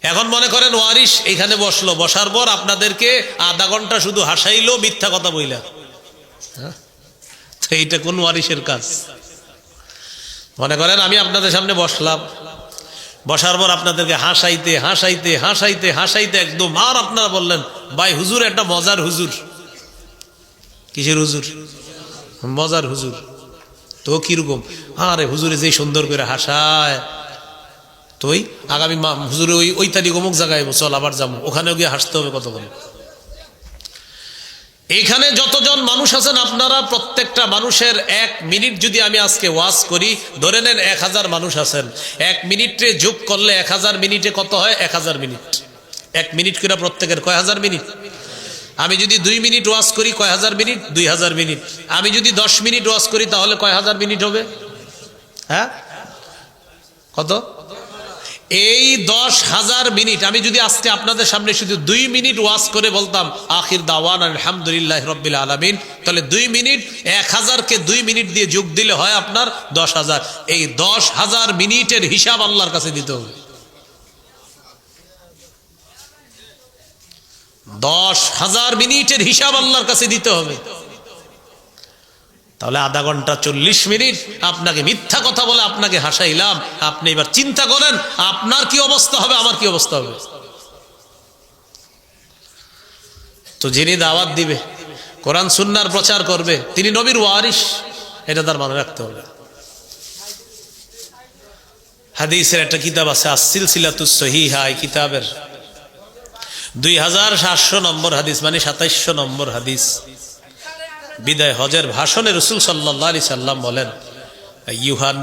এখন মনে করেন ওয়ারিশ এখানে বসলো, বসার পর আপনাদেরকে আধা ঘন্টা শুধু হাসাইলো, মিথ্যা কথা বইলা। তো এইটা কোন ওয়ারিশের কাজ? মনে করেন আমি আপনাদের সামনে বসলাম, বসার পর আপনাদেরকে হাসাইতে হাসাইতে হাসাইতে হাসাইতে একদম, আর আপনারা বললেন ভাই হুজুর একটা মজার হুজুর। কিসের হুজুর? মজার হুজুর। তো কিরকম? আরে হুজুরে যে সুন্দর করে হাসায়, তুই আগামী হুজুরে ওই তারিখ অমুক জায়গায় চল আবার যাবো, ওখানেও গিয়ে হাসতে হবে কতক্ষণ। এইখানে যতজন মানুষ আছেন আপনারা প্রত্যেকটা মানুষের 1 মিনিট যদি আমি আজকে ওয়াজ করি, ধরে নেন 1000 মানুষ আছেন, 1 মিনিটে যোগ করলে 1000 মিনিটে কত হয়? 1000 মিনিট। 1 মিনিট করে প্রত্যেকের কয় হাজার মিনিট? আমি যদি 2 মিনিট ওয়াজ করি কয় হাজার মিনিট? 2000 মিনিট। আমি যদি 10 মিনিট ওয়াজ করি তাহলে কয় হাজার মিনিট হবে? হ্যাঁ কত? এই 10,000 মিনিট আমি যদি আজকে আপনাদের সামনে শুধু 2 মিনিট ওয়াজ করে বলতাম আখির দাওয়ান আলহামদুলিল্লাহ রাব্বিল আলামিন, তাহলে 2 মিনিট 1000কে 2 মিনিট দিয়ে যোগ দিলে হয় আপনার 10,000। এই 10,000 মিনিটের হিসাব আল্লাহর কাছে দিতে হবে। 10,000 মিনিটের হিসাব আল্লাহর কাছে দিতে হবে। তাহলে আধা ঘন্টা 40 মিনিট আপনাকে মিথ্যা কথা বলে আপনাকে হাসাইলাম। আপনি এবার চিন্তা করেন আপনার কি অবস্থা হবে, আমার কি অবস্থা হবে। তো যিনি দাওয়াত দিবে, কোরআন সুন্নাহর প্রচার করবে, তিনি নবীর ওয়ারিস, এটা তার মনে রাখতে হবে। হাদিসের একটা কিতাব আছে আস-সিলসিলাতুস সহিহা, এই কিতাবের 2700 নম্বর হাদিস, মানে 2700 নম্বর হাদিস। বিদায় হজের ভাষণে রাসূল সাল্লাল্লাহু আলাইহি সাল্লাম বলেন, আইয়ুহান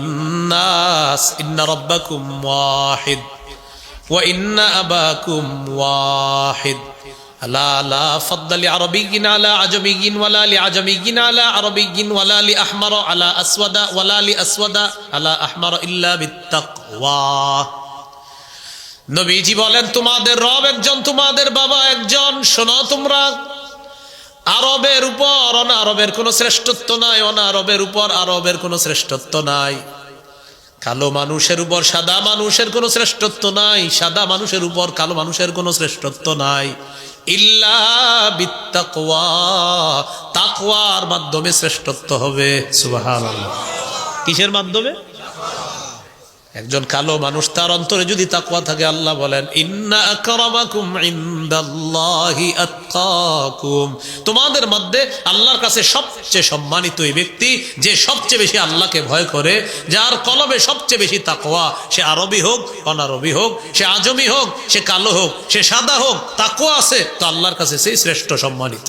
নাস ইন্না রাব্বাকুম ওয়াহিদ ওয়া ইন্না আবাকুম ওয়াহিদ লা লা ফাদ্দাল লিআরাবিয়্যিন আলা আজমিয়্যিন ওয়ালা লিআজমিয়্যিন আলা আরাবিয়্যিন ওয়ালা লিআহমারা আলা আসওয়াদা ওয়ালা লিআসওয়াদা আলা আহমারা ইল্লা বিত্তাকওয়া। নবীজি বলেন, তোমাদের রব একজন, তোমাদের বাবা একজন। শোনো তোমরা, আরবের উপর অনারবের কোনো শ্রেষ্ঠত্ব নাই, অনারবের উপর আরবের কোনো শ্রেষ্ঠত্ব নাই। কালো মানুষের উপর সাদা মানুষের কোনো শ্রেষ্ঠত্ব নাই, সাদা মানুষের উপর কালো মানুষের কোনো শ্রেষ্ঠত্ব নাই। ইল্লা বিত্তাকওয়া, তাকওয়ার মাধ্যমে শ্রেষ্ঠত্ব হবে। সুবহানাল্লাহ। কিসের মাধ্যমে? একজন কালো মানুষ, তার অন্তরে যদি তাকওয়া থাকে, আল্লাহ বলেন ইন্না আকরামাকুম ইনদাল্লাহি আতকাকুম, তোমাদের মধ্যে আল্লাহর কাছে সবচেয়ে সম্মানিত ওই ব্যক্তি যে সবচেয়ে বেশি আল্লাহকে ভয় করে, যার কলবে সবচেয়ে বেশি তাকওয়া। সে আরবি হোক, অনারবি হোক, সে আজমি হোক, সে কালো হোক, সে সাদা হোক, তাকওয়া আছে, তো আল্লাহর কাছে সেই শ্রেষ্ঠ সম্মানিত।